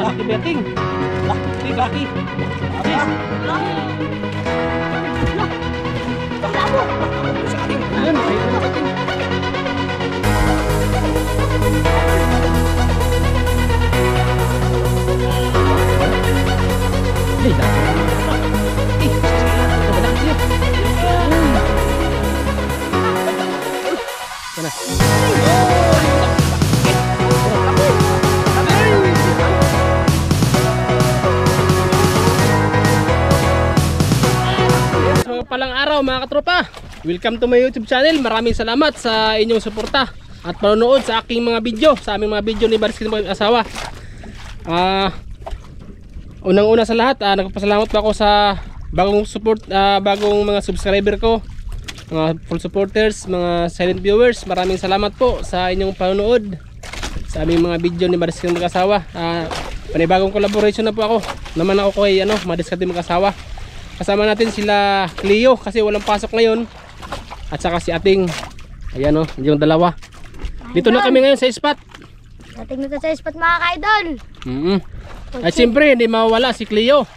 Laki beting. Laki. Abis. Ayun, palang araw mga katropa, welcome to my YouTube channel. Maraming salamat sa inyong suporta at panonood sa aking mga video, sa aming mga video ni Baris Kilimog Asawa. Unang-una sa lahat, nagpapasalamat pa ako sa bagong mga subscriber ko, mga full supporters, mga silent viewers. Maraming salamat po sa inyong panonood sa aming mga video ni Baris Kilimog Asawa. Panibagong collaboration na po ako naman ako kay Baris Kilimog Asawa. Kasama natin sila Cleo kasi walang pasok ngayon. At saka si Ating. Ayan yung dalawa. Dito na kami ngayon sa spot. Ating na sa spot mga ka-idol. At siyempre hindi mawawala si Cleo.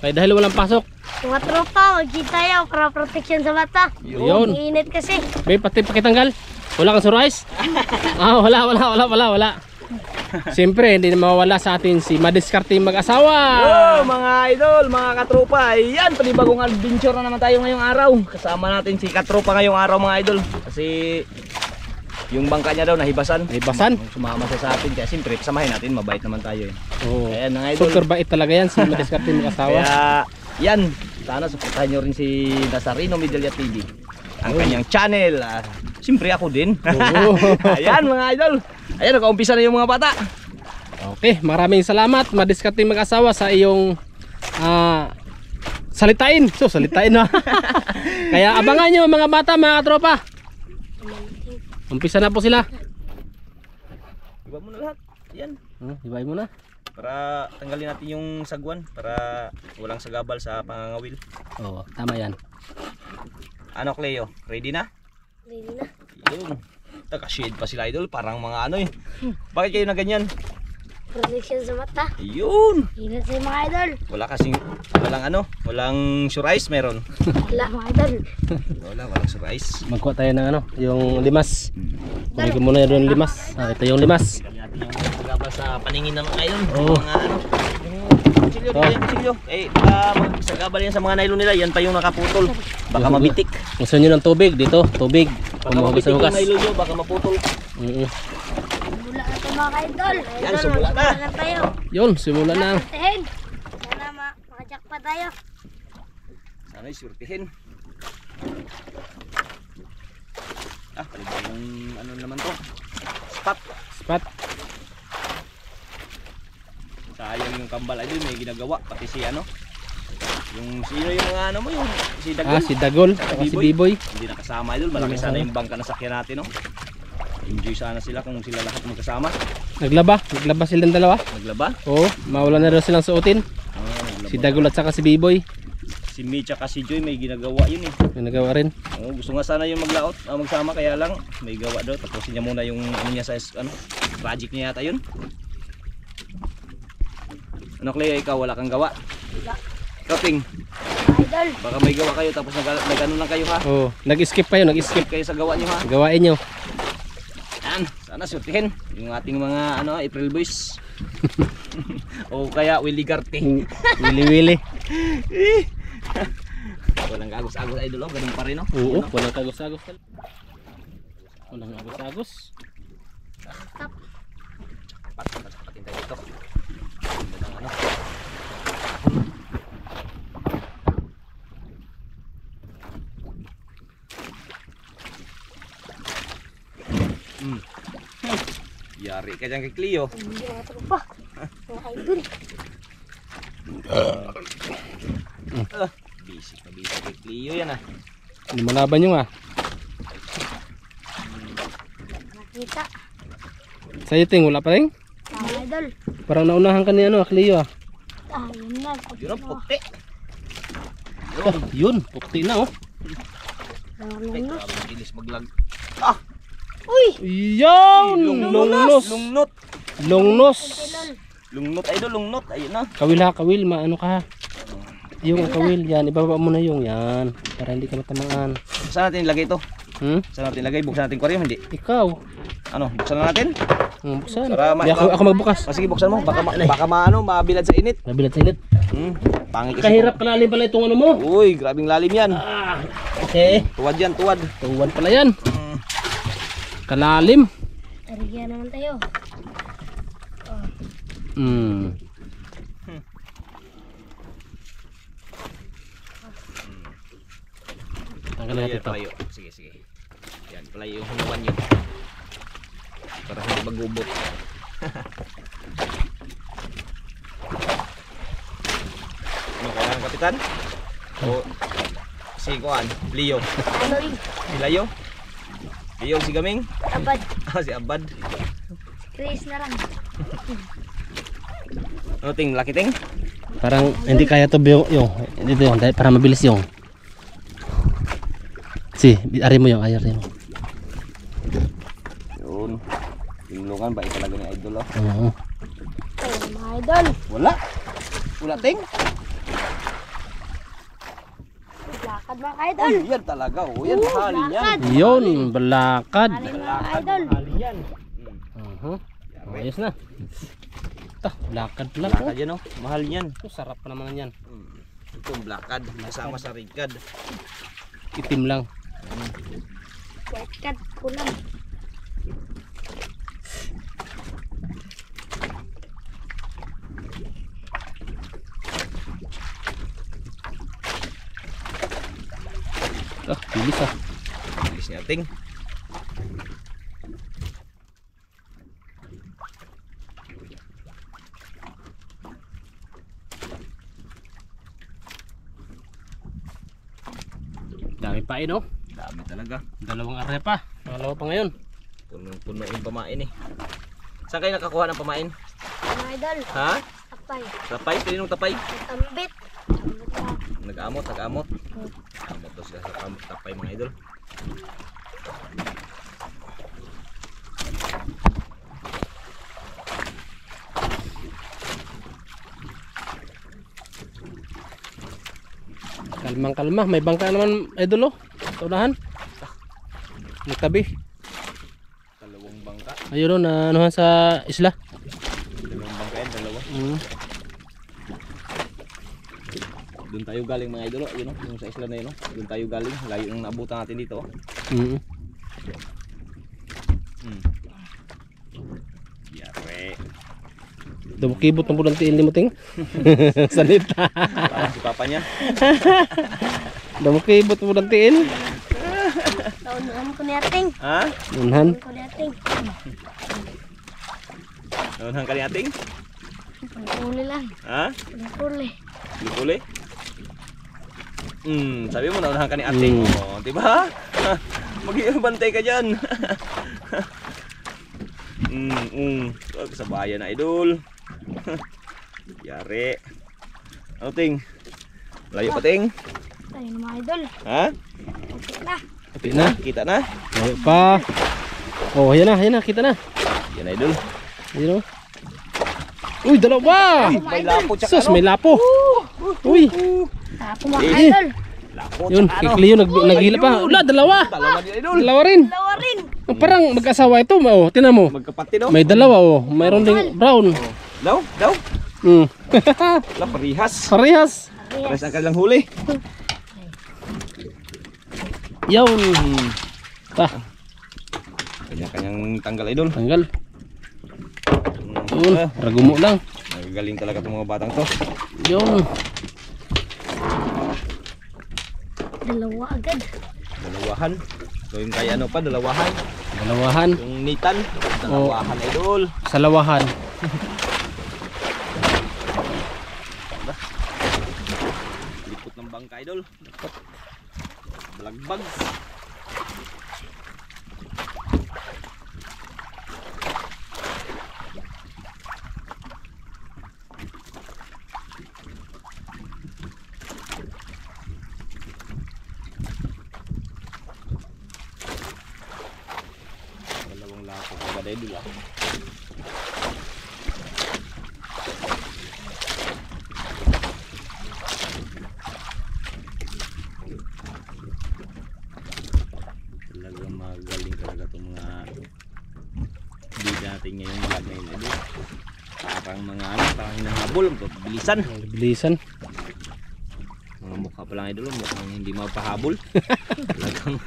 Kaya dahil walang pasok. Mga tropa, mag-gita tayo para protection sa mata. Yun. Init kasi. May pati pakitanggal. Wala kang surprise? Wala. Siyempre hindi na mawawala sa atin si Madiskarte mag-asawa. Mga idol, mga katropa, ayan, panibagong adventure na naman tayo ngayong araw. Kasama natin si katropa ngayong araw mga idol. Kasi yung bangka niya daw nahibasan. Sumama siya sa atin, kaya siyempre samahin natin, mabait naman tayo. Ayan mga idol. Super bait talaga yan si Madiskarte mag-asawa. Kaya yan, sana supportahan nyo rin si Nazareno Medalla TV, ang kanyang channel. Siyempre ako din. Ayan mga idol. Ayan, nag-uumpisa na yung mga bata. Okay, maraming salamat Madiskarte mag-asawa sa iyong salitain. Salitain na. Kaya abangan nyo mga bata, mga katropa. Umpisa na po sila. Iba mo na lahat. Yan. Ibay mo na. Para tanggalin natin yung sagwan, para walang sagabal sa pangangawil. Oo, tama yan. Ano Cleo, ready na? Ready na. Yun. Naka-shade pa sila idol, parang mga Bakit kayo na ganyan? Protection sa mata. Yun. Init sa mga idol. Walang sure eyes meron. Wala mga idol. Walang sure eyes. Magkuha tayo ng yung limas. Kunin ko muna yung limas. Ito yung limas. Tanggalin natin yung sagabal sa paningin ng mga idol. Oo. Mga kutsilyo. Baka magsagabal yan sa mga nylon nila, yan pa yung nakaputol. Baka mabitik. Gusto nyo ng tubig dito? Tubig. Baka mabitik yung nylon nyo, baka maputol. Simula na ito mga ka-idol. Yan, simula na. Tayo. Yun, simula na. Surtihin. Sana makajakpa tayo. Sana'y surtihin. Yung naman to? Spot. Sayang yung kambal idol, may ginagawa. Pati si yung sino yung mga yung si Dagol. Si Dagol, si Biboy. Hindi nakasama idol, malaki sana yung bangka na sakyan natin Enjoy sana sila kung sila lahat magkasama. Naglaba silang dalawa. Naglaba? Oo, mawala na rin silang suotin. Si Dagol at saka si Biboy. Si Mitch at si Joy may ginagawa yun May nagawa rin. Gusto nga sana yung maglaot, magsama, kaya lang may gawa daw. Tapusin niya muna yung niya sa project niya yata yun. Cleo, ikaw wala kang gawa? Wala. Kaping, Idol. baka may gawa kayo tapos nag-ano lang kayo ha? Oo, nag-skip Skip kayo sa gawa niyo ha? Gawain nyo. Yan, sana surtihin yung ating mga April Boys. O kaya Willie Garte. Wili. Walang agos-agos idol, ganun pa rin Oo, walang agos-agos. Walang agos-agos. Patin tayo dito. Yari ka dyan kay Cleo. Hindi mga tropa. Mga idol. Busy kay Cleo yan Lumalaban nyo Nakita. Sa'yo ting, wala pa rin? Mga idol. Parang naunahan ka ni Cleo Yun na. Yun ang puti. Yun, puti na Ay, grabe ang ilis maglag. Uy! Yan! Lungnot. Longnos. Lungnot idol, lungnot. Ayun na. Kawil ha, kawil. Maano ka ha. Yung kawil, yan. Ibaba mo na yung yan. Para hindi ka matamaan. Saan natin ilagay ito? Hmm? Saan natin ilagay? Buksan natin aquarium, hindi? Ikaw. Ano, buksan na natin? Buksan. Para Di, ako magbukas. sige, buksan mo. Baka mabilad sa init. Nabilat sa init. Pangit kasi. Kahirap kalalim pala itong ano mo. Uy, grabing lalim yan. Okay. Tuwad yan, tuwad. Tuwan pala yan. Kalalim. Arigyan naman tayo. Hmm. Tanggalin natin ito. Palayo. Sige, sige. Yan, palayo yung huluan yun. Para hindi magubot. Ano, kailangan kapitan? O, si Kuan, Leo. Ano Si Layo? Leo, si Gaming? Abad. Si Abad. Chris na lang. Ano ting, laki ting? Parang hindi kaya to yung dito yung dahil para mabilis yung. Si, ari mo yung ayar mo. Yun. Tinulungan ba talaga ni Idol oh? Oo. Ayun mga idol. Wala. Wala ting. Lakad mga idol. Ay, yan talaga oh. Yan, mahalin yan. Yun, balakad. Alin mga idol. Mahalin yan. Ayos na. Ito, balakad pala. Blakad yan oh. Mahal yan. Sarap pa naman yan. Ito ang blakad. Kasama sa rigad. Itim lang. White cat kulang. Bilis ah. Bilis niya ting. Dami pa no? Dami talaga. Dalawang are pa. Dalawa pa ngayon. Punong-puno yung pamain eh. Saan kayo nakakuha ng pamain? Mga idol. Ha? Tapay. Tapay? Pininong tapay? Tambit. Tambit na. Nag-amot, nag-amot. Amot daw sila sa tapay mga idol. Kalmang kalma. May bangka naman idol oh. Sa unahan. May tabi. Dalawang bangka. Ayun oh, na anuhan sa isla. Dalawang bangka yan, dalawa. Doon tayo galing mga idol, yun oh, yung sa isla na yun oh. Doon tayo galing, layo yung naabutan natin dito oh. Yare. Dumukibot ng pulang tiil ni mo ting. Salita. Parang si papa niya. Dumukibot ng pulang tiil. Taunuhan ko ni ating. Ha? Unhan. Ko ni ating. Naunahan ka ni ating? Pangkuli lang. Ha? Pangkuli. Lupuli? Sabi mo naunahan ka ni ating. Oh, di ba? Mag-ibantay ka dyan. Huwag sa bayan na idol. Yari. Ano ting? Layo pa ting? Ayun mga idol. Ha? Okay na. Kapit na. Kita na? Layo pa. Oh, ayan na, kita na. Yan idol. Ayun oh. Uy, dalawa! May lapo tsaka Sus, ano? may lapo. Uy, Ako mga idol. Lapo yun, tsaka kay ano? Cleo naghila pa. Ula, dalawa. Dalawa din idol. Dalawa rin. Dalawa rin. Parang mag-asawa ito, oh. Tinan mo. Magkapatid oh. May dalawa oh. Mayroon ding brown. Daw? Daw? Hmm. Wala, parihas. Parehas. Parehas ang kanilang huli. Yun. Kanya-kanyang tanggal idol. Tanggal. Yun, ragumo lang. Nagagaling talaga itong mga batang to. Yun. Dalawa agad. Dalawahan. So yung kaya ano pa, dalawahan. Dalawahan. Yung nitan, dalawahan idol. Salawahan. Lipot ng bangka idol. Balagbag. Dalawang lapo pa ba idol ah. ating ngayong vlog ngayon idol. Parang mga ano, parang hinahabol, bilisan. Bilisan. Mga mukha pa lang idol, mukhang hindi mapahabol. Talagang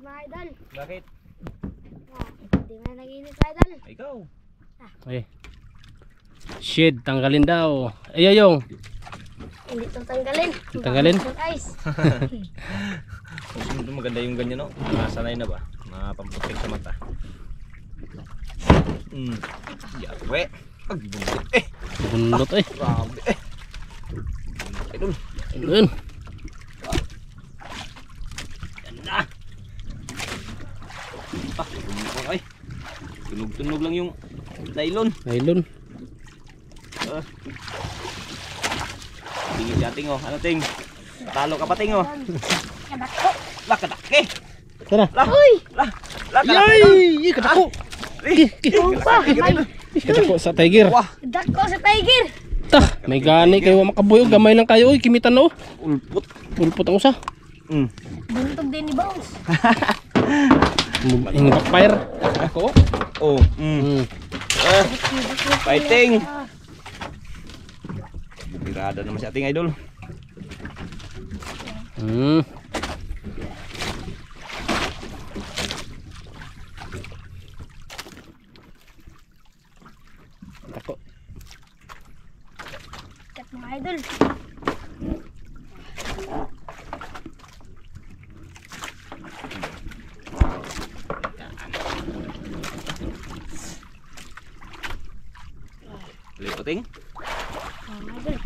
Mga idol. bakit? Hindi nga nag-init idol. Ikaw. Okay. Shit, tanggalin daw. Ay, ayong. Hindi ito tanggalin. Tanggalin? Ice. Ito maganda yung ganyan no. Nasanay na ba? Pamputik sa mata. Yawe. Pagbundot Bundot eh. Grabe idol. Ayun. Yan na. Bundot ay. Tunog-tunog lang yung nylon. Nylon. Tingin si ating oh. Ano ting? Talo ka pa ting oh. Kadako. Lah kadake. Tara. Lah. Uy! Lah. Lah kadake. Yay! Kadako. Kadako sa tiger. Wah. Kadako sa tiger. Tah, may gani kayo makabuyo. Gamay lang kayo. Uy, kimitan no. Ulpot. Pulpot ang usa. Buntog din ni Bounce. Yung backfire. Ako. Oh. Fighting. Birada naman si ating idol. Tako. Kat mga idol. Liputing. Mga idol.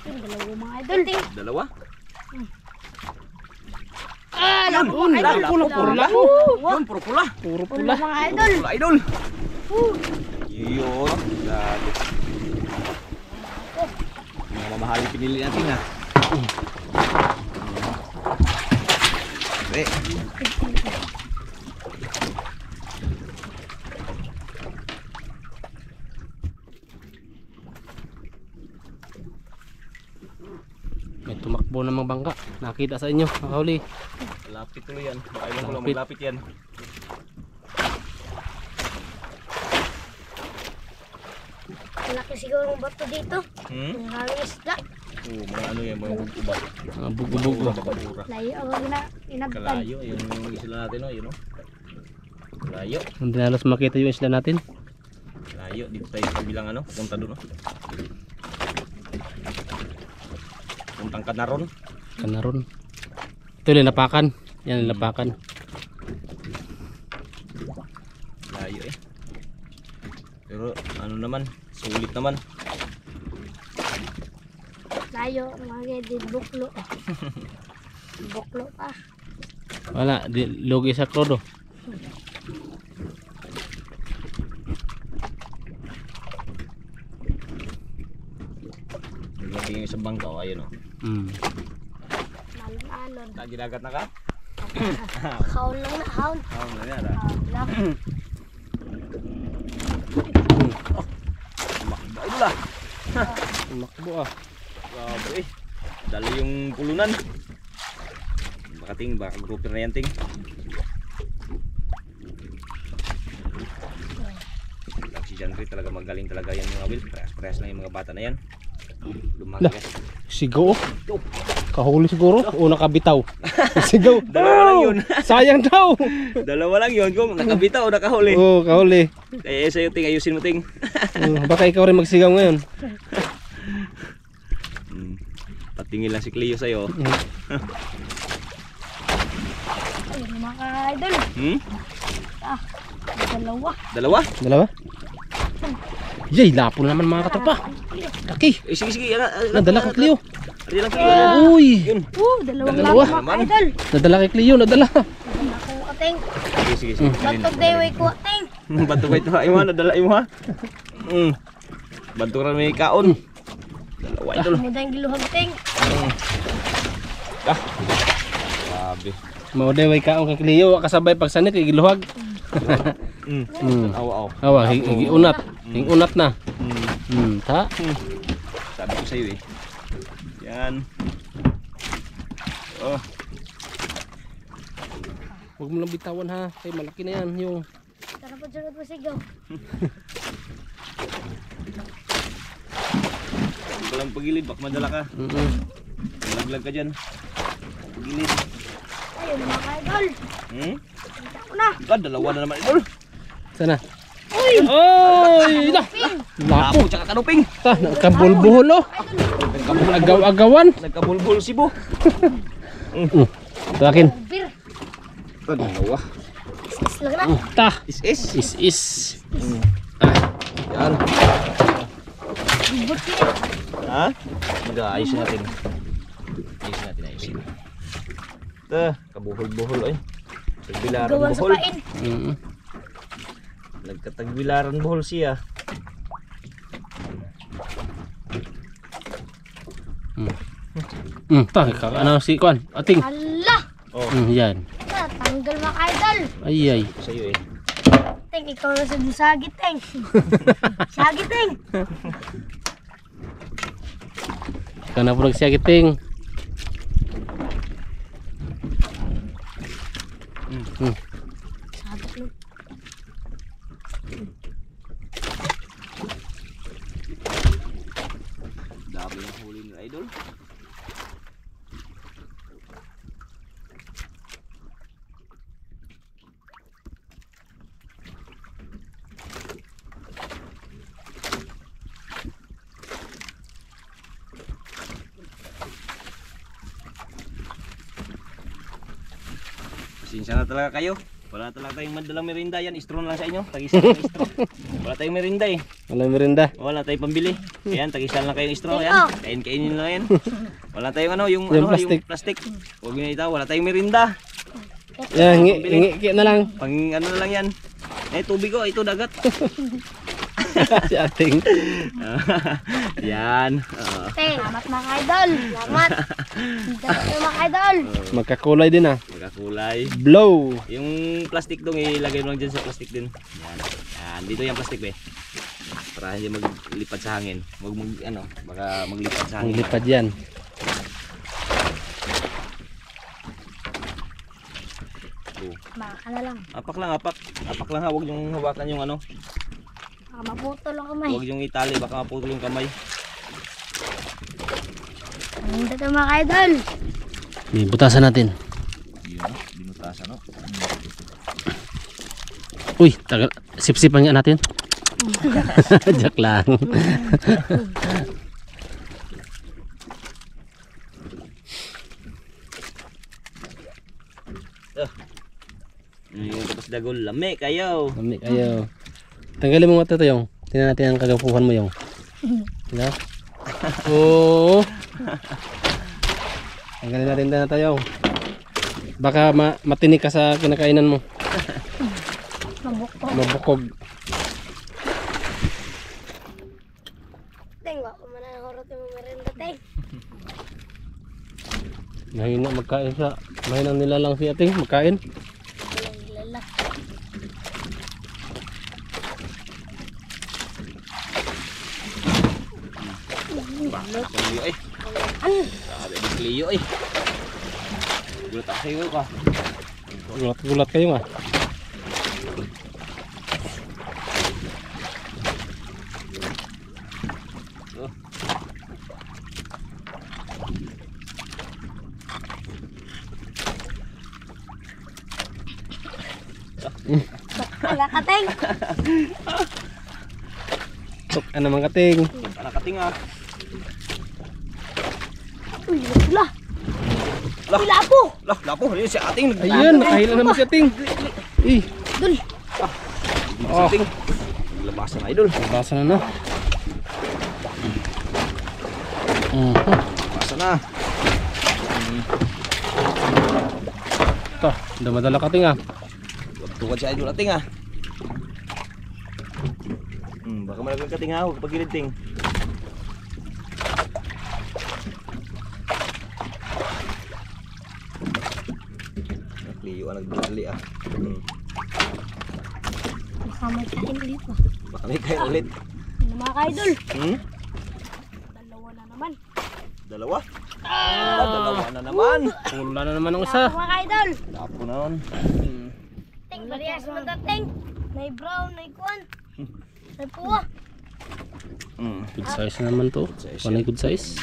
Yung dalawa mga idol. Dalawa. Lako. Puro lako. Yun, puro pula. Puro Pula pula. mga idol. Pula idol. Yun. Grabe. Mga mamahaling pinili natin ha. May tumakbo ng mga bangka. Nakita sa inyo. Nakahuli. Lapit tuloy yan. Baka iwan ko lang Lapit. maglapit yan. Malaki siguro ang bato dito. Maraming isda. Oo, mga ano yan, mga ubat. Mga bugo-bugo. Bakabura. Layo ako inabtan. Kalayo, yung isla natin o, yun o. Kalayo. Hindi na halos makita yung isla natin. Kalayo, dito tayo sa bilang ano, punta doon o. Puntang Kanaron. Kanaron. Ito yung lapakan. Yan yung lapakan. Kalayo eh. Pero ano naman, sulit naman. Layo mga di buklo. Buklo pa. Wala. Di, lugi sa krodo. Naglating yung isang bangka o, ayun o. Malon-alon. Ginagat na ka? Haon lang na, haon. Oo, na yan ah. Haon lang. Makba ito lah. Tumakbo ah. Grabe eh. Dali yung pulunan. Baka ting, baka grouper na yan ting. Si Janry talaga magaling talaga yan mga Will. Press lang yung mga bata na yan. Lumaki Lah. yan. Sigaw. Kahuli siguro. O nakabitaw. Sigaw. Dalawa lang yun. Sayang daw. Dalawa lang yun. Kung nakabitaw o nakahuli. Oo, kahuli. Eh sa'yo ting, ayusin mo ting. Baka ikaw rin magsigaw ngayon. Patingin lang si Cleo sa'yo. Ayun mga idol. Dalawa. Dalawa? Dalawa? Yay, lapon naman mga katropa. Laki. Eh sige sige. Nadala kay Cleo. Ano lang Cleo? Uy. Yun. Dalawang Dalawa. lang mga idol. Nadala kay Cleo, nadala. Ako ating. Sige sige sige. Batog dewe ko ating. Bantu ba ito? Ay mo, nadala mo ha? Bantu rin may kaon. Dalawa idol. Muda yung giluhag ting. Grabe. Mauday way kaong kay Cleo kasabay pagsanit kay giluhag. Aw. Awa, unat. Hing unat na. Ta. Sabi ko sa'yo eh. Yan. Oh. Huwag mo lang bitawan ha. Kaya malaki na yan yung... Tara po sunod mo sigaw. Walang pagilid, bak madala ka. Malaglag ka dyan. Pagilid. Ayun mga ka-idol. Kita ko na. Dalawa na naman idol. Sana. Uy! Oy! Lapo. Lapo tsaka kanuping. Ta, nagkabulbuhol oh. Agaw-agawan. Nagkabulbul sibo. Ito akin. Beer. Dalawa. Is lang na. Ta. Is. Is. Yan. Bibot siya. Ha? Hindi, ayusin natin. Ayusin. Ito, kabuhol-buhol ay. Tagbilaran Gawan sa buhol. pain. Nagkatagbilaran buhol siya. Ta, ano si Kwan? Ating. Hala! Oh, Yan. Tanggal mga ka-idol. Ay. sa'yo eh. Teng, ikaw na sa dusagit, Teng. Sagit, Teng. Ikaw na po nagsiyagiting. Sagit mo. Dami ng huli ni idol. Pasensya na talaga kayo. Wala talaga tayong madalang merinda yan. Istro na lang sa inyo. Tag-isa lang istro. Wala tayong merinda eh. Wala merinda. Wala tayong pambili. Ayan, tag-isa lang kayo istro. Ayan, kainin lang yan. Wala tayong ano, yung plastic. yung plastic. Huwag nyo itaw, wala tayong merinda. Yan, ngi na lang. Pang ano na lang yan. Eh, tubig ko, ito dagat. Si Ating. Yan. Teng, salamat mga ka-idol. Salamat. Salamat mga ka-idol. Magkakulay din ah. Magkakulay. Blow. Yung plastic dong, ilagay mo lang dyan sa plastic din. Yan. Yan, dito yung plastic be. Para hindi maglipad sa hangin. Huwag mag, ano, baka maglipad sa hangin. Maglipad yan. Baka na lang. Apak lang, apak. Apak lang ha, huwag yung hawakan yung ano. Baka maputol ang kamay. Huwag yung itali, baka maputol yung kamay. Ang dito mga ka-idol. May butasan natin. Yun, binutasan no. Uy, tagal. Sip-sipan nga natin. Joke lang. Yung tapos dagol, lami kayo. Lami kayo. Tanggalin mo ito yung. Tingnan natin ang kagapuhan mo yung. Diba? Oo. Tanggalin natin na tayo. Baka matinig ka sa kinakainan mo. Mabukog. Mabukog. Teng, wako man ang horot yung merenda, Teng. Mahina magkain siya. Mahina nilalang si Ating magkain. Walang hilala. Kliyo eh. Sabi ni Kliyo eh. Gulat ako sa'yo ka. Gulat kayo nga. Wala ka, Teng. Tok, ano mang Kating? Nakating ah. Uy, wala. Lah. Uy, lapo. Lah, lapo. Ayun si ating. Ayun, nakahila naman si Ating. Eh, Dul. Si ating. Labasan na idol. basa na na. Labasan na. Ito, damadala Kating ah. Tukad si idol ating ah. Baka malaglag kating ah. Huwag pagilid ting. Kliyo ang nagbali ah. Baka may kain ulit pa. Baka may kain ulit. Ano mga ka-idol? Hmm? Dalawa na naman. Dalawa? Dalawa na na naman. Wala na naman ang isa. Mga idol. Tapo na nun. Ting, parehas man dating. May brown, may kuwan. May puwa. Good size naman to. size Panay good size.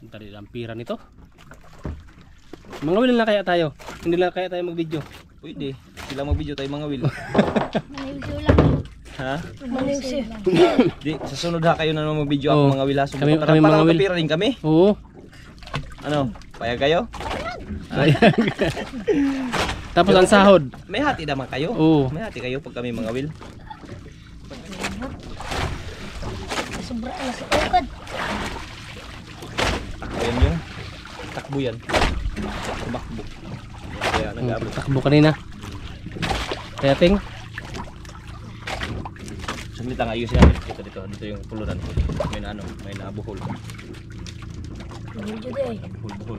Ang tali lang pira nito. Mga will na kaya tayo. Hindi lang kaya tayo mag-video. Pwede. Sila mag-video tayo mga will. Manimsiw lang. Ha? Manimsiw. Di, sa sunod ha kayo na naman mag-video Oo. ako mga will ha. Kami Parang mga will. kapira rin kami. Oo. Ano? Payag kayo? Tapos ang sahod. May hati naman kayo. Oo. May hati kayo pag kami mga will. Sobra na sa ukad. Takbo yan yung. Takbo yan. Tumakbo. Kaya nag-abot. Takbo kanina. Kaya ting. Saglit lang ayos yan. Dito. Dito yung pulunan. May na ano. May nabuhol. Medyo day. Buhol.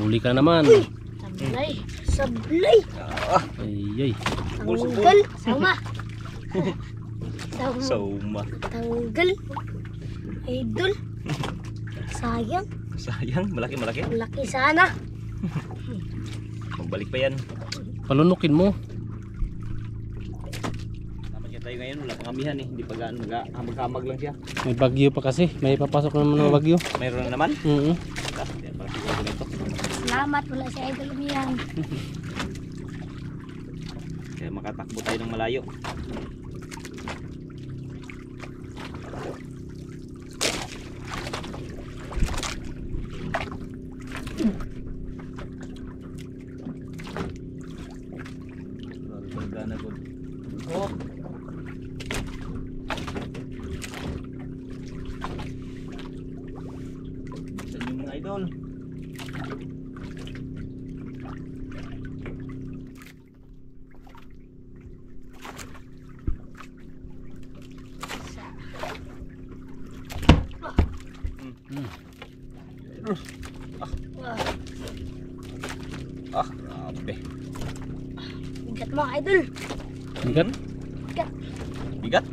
Huli ka naman. Sablay. Sablay. Ay. Tanggal. Sama. Sama. Sauma. Tanggal. Idol. Sayang. Sayang. Malaki. Laki sana. Magbalik pa yan. Palunukin mo. Tama siya tayo ngayon. Wala pang amihan eh. Hindi pa gaano. Hamag-hamag lang siya. May bagyo pa kasi. May papasok naman ng bagyo. Mayroon na naman. Yan pala siguro nito. Salamat. Wala si Idol Miyan. Kaya makatakbo tayo ng malayo. Sa inyo mga idol. Grabe. Bigat mo, Idol. Bigat. Bigat?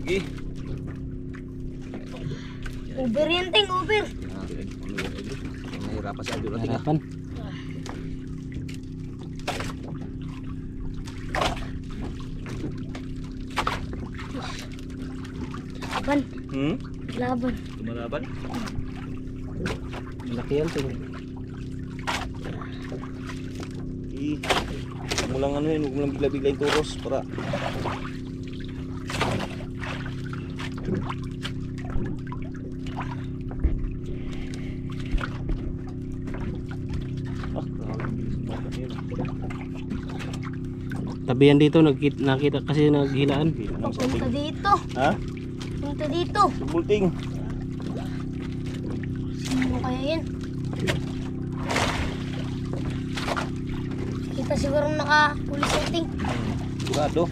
Sige. Uber yan, Ting. Uber. Nahirapan sa idol. Harapan. Laban. Laban. Lumalaban? Laki yan. Huwag mo lang ano yun, huwag mo lang bigla-bigla yung turos para Tabi yan dito. Nakita kasi naghilaan. Punta dito. ha? Punta dito. Bulting. Ano kaya yan? Kita siguro naka-pulis yung Ting. Sigurado.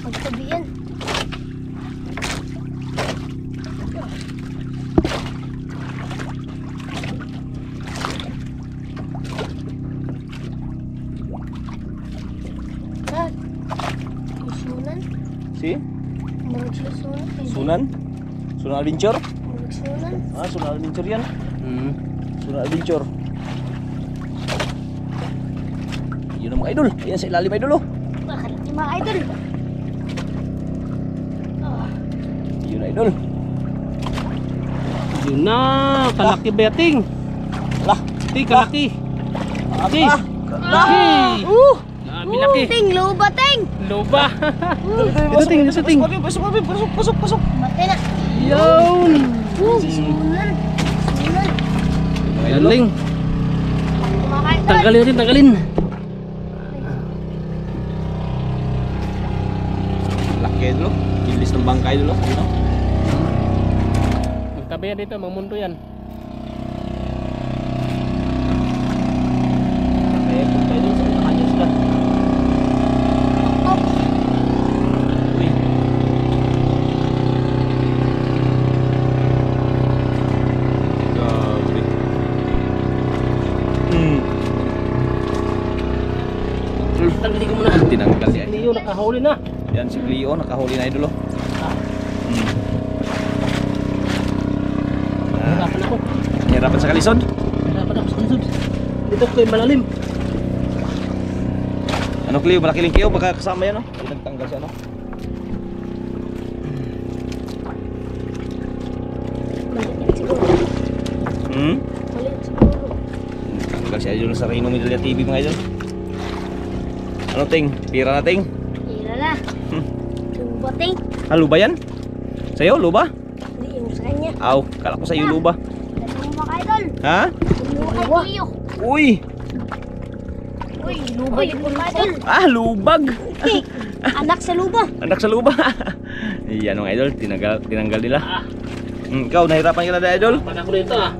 Magtabi yan. Dad, susunan? Si? Magsusunan? Sunan? Sunan Adventure? Magsunan? Sunan Adventure yan. Sunan Adventure. Yun ang mga idol. Ayan sa ilalim idol oh. Bakit yung mga idol? Yun idol. Yun na. Kalaki beting. Lah. Ti, kalaki. Ti. Laki. Labi laki. Ting, luba, Ting! Loba. Dito ting, dito ting. Pasok. Bate na. Yun. Susunan. Susunan. Galing. Mga idol. Tanggalin natin, tanggalin. Laki idol oh. Ilis ng bangka idol oh. Yun oh. Magtabi yan dito, mamundo yan. Kaya punta idol sa unahan niya sila. si Leo nakahuli na. Yan si Cleo, nakahuli na idol oh. Hirapan ako. Hirapan sa kalisod. Hirapan ako sa lisod. Dito ko yung malalim. Ano Cleo, malaking Cleo, baka kasama yan oh. Hindi nagtanggal siya no. Maliit siguro. Maliit siguro. Tanggal si idol sa Rino Medalia TV mga idol. Ano ting? Pira na ting? Hila na. Luba, ting. Ah, luba yan? Sa'yo, luba? Hindi yung sa kanya. Aw, kala ko sa'yo luba. Ganun mga idol. Ha? Luba kay Cleo. Uy! Uy, luba yung mga idol. Ah, lubag! Okay. Anak sa luba. Anak sa luba. Iyan mga idol, tinanggal nila. Ikaw, nahirapan ka na na idol? Hirapan ako dito ah.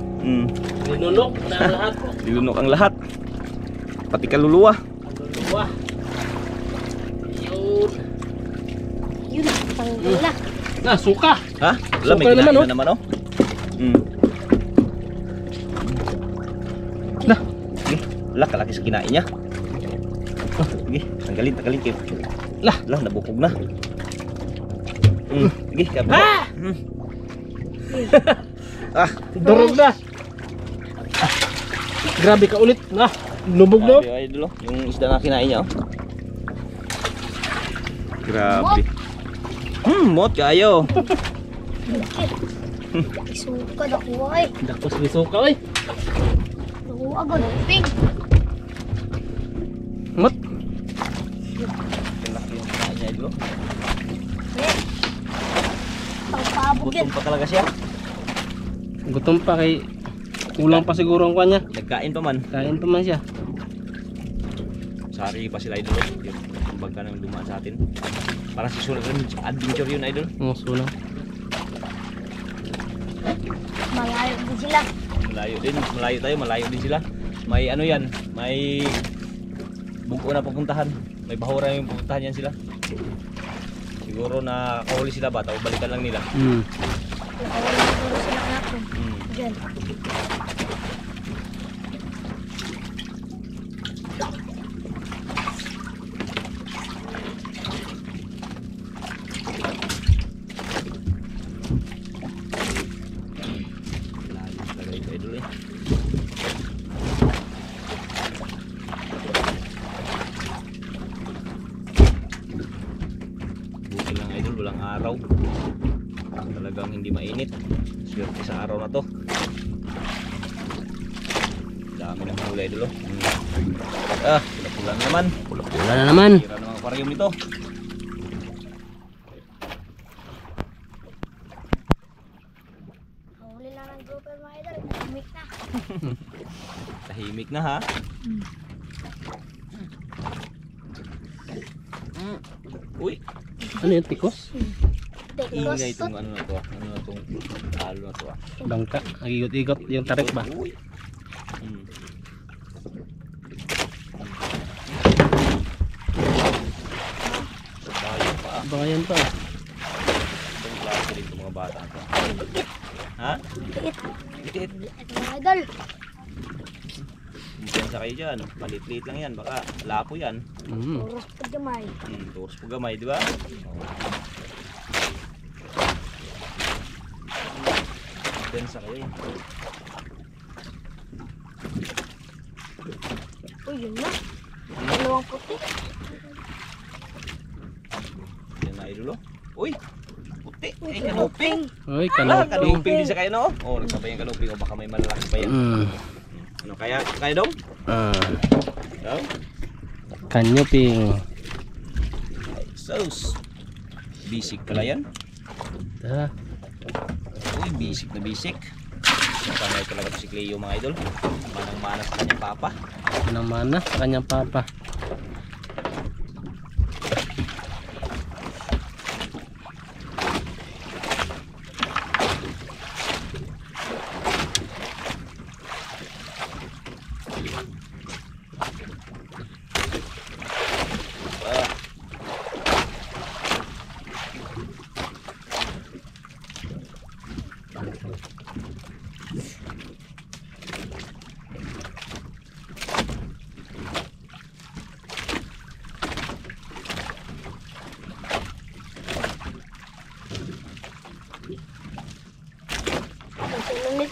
Linunok na ang lahat. Dilunok ang lahat. Pati kaluluwa. Wah. Yun. Yun, tanggal na. Ah, suka. Ha? Wala, may Suka kinain naman, na oh. naman oh. Nah. Sige, wala, kalaki sa kinain niya. Sige, tanggalin kayo. Lah. Lah, nabukog na. Sige, kapo. Ah, Durog na. Ah, grabe ka ulit. Nah, lubog na. grabe idol oh. Yung isda na kinain niya oh. Grabe. Mot kayo. Isuka, nakuha eh. Dakos ni suka oy. Nakuha agad. Ping. Mot. Kalaki yung kinain niya idol oh. Pangpabog yan. Gutom pa talaga siya. Gutom pa kay kulang pa siguro ang kanya. Nagkain pa man. Kain pa man siya. Sari pa sila idol oh. Yung bangka nang dumaan sa atin. Parang si Sulat rin, adventure yun idol. Oh, sulang. Malayo din sila. Malayo tayo, malayo din sila. May ano yan, may buko na pupuntahan. May bahura yung pupuntahan yan sila. Siguro na kahuli sila ba, tapos balikan lang nila. Nakawala siguro sila anak ko. Diyan. Layo talaga ito idol eh. Buti lang idol, walang araw. Talagang hindi mainit. Swerte sa araw na to. Dami ng hula idol oh. Ah, pula-pula na naman. Pula na naman. Tira ng aquarium nito. Huli lang ng grouper mga idol. Umik na. Tahimik na ha. Uy, Ano yung tikos? Tekos. ingay itong ano na to. Ano na itong talo na to ah. Bangka. Nagigot-igot yung tarik ba? Uy. Bayo pa ah. Baka yan pa. Itong klase dito mga bata to. Ha? Liit. Liit. Ito mga idol. Kumpiyansa kayo dyan. Palit-liit lang yan. Baka lapo yan. Oras pag gamay. Turos po gamay, di ba? Kumpiyansa kayo yan. Uy, yun na. Dalawang puti. Yan na idolo. Uy! Puti! Ay, kanuping! Uy, Kanuping kanoping. din sa kayo no? Oo, nagsabay yung kanuping. O baka may malalaki pa yan. Ano kaya? Kaya dong? No? Kanyoping. Sauce. Bisik pala yan. Tara. Uy, bisik na bisik. Sanay talaga to si Cleo mga idol. Manang-mana sa kanyang papa. Anong mana sa kanyang papa.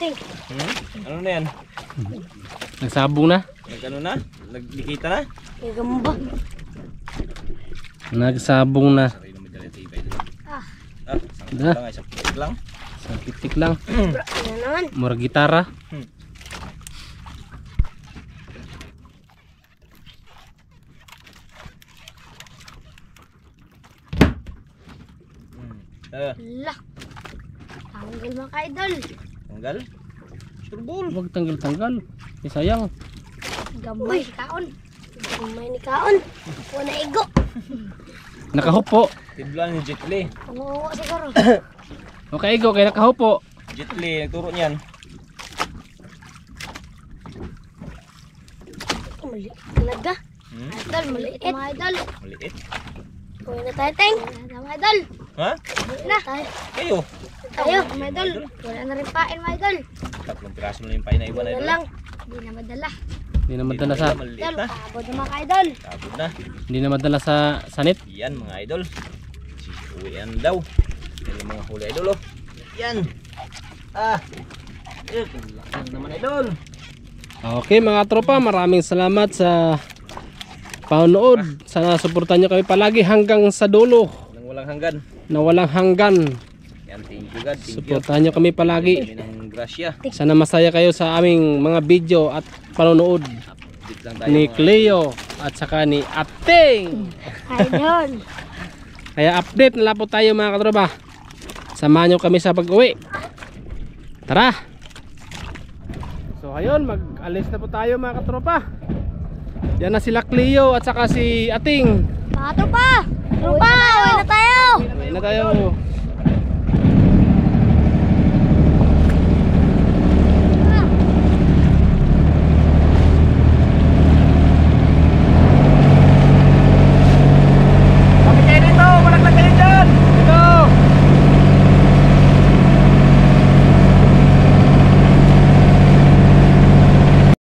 ting. Ano na yan? Nagsabong na. Nag-ano na? Naglikita na? Kaya gamba. Nagsabong na. Sarili naman dyan ito iba ito. Ah, Isang Da. lang, isang pitik lang. Sa pitik lang. bro. Yan naman. Mura gitara. Lah. Tanggal mga ka-idol. Tanggal. Surbol. Huwag tanggal-tanggal. Eh, sayang. Gambay ni kaon. Gambay ni kaon. Wala igo. Nakahupo. Tiblan ni Jetli. Panguwa siguro. Okay, go. Kaya nakahupo. Jetli, nagturo niyan. Maliit talaga. Hmm? Idol, maliit mga idol. Maliit. Kuya na tayo, Teng. Mga idol. Ha? Na. Tayo. Kayo. Tayo, mga idol. Wala na rin pain, mga idol. 3 piraso na yung pain na iwan na Wala idol. lang. Hindi na madala. Hindi na madala sa Maliit Idol, na. pagod na mga idol. Tapos na. hindi na madala sa sanit. Yan mga idol. Uwian daw. Yan yung mga huli idol oh. Yan. Ah. Lakas naman idol. Okay mga tropa, maraming salamat sa panonood. Sana suportahan nyo kami palagi hanggang sa dulo Nang walang hanggan. na walang hanggan. Yan, thank you God. Thank you. Suportahan nyo kami palagi. Kami ng grasya. Sana masaya kayo sa aming mga video at panonood Update lang tayo ni mga Cleo at saka ni Ating. Idol. Kaya update na lang po tayo mga katropa. Samahan nyo kami sa pag-uwi. Tara! So ayun, mag-alis na po tayo mga katropa. Yan na sila Cleo at saka si Ating. Mga tropa. Tropa, uwi na tayo. Uwi na tayo.